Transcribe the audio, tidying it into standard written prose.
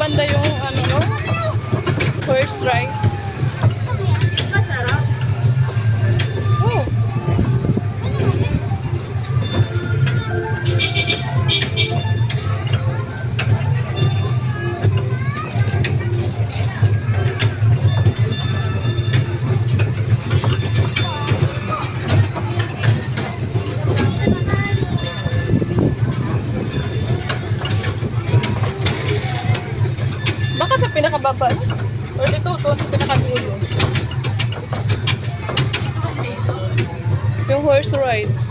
maganda yung ano, no? Horse rides. Masarap. Oh. Baka sa pinakababa, no? Or dito, ito, sa pinakadulo. Yung horse rides.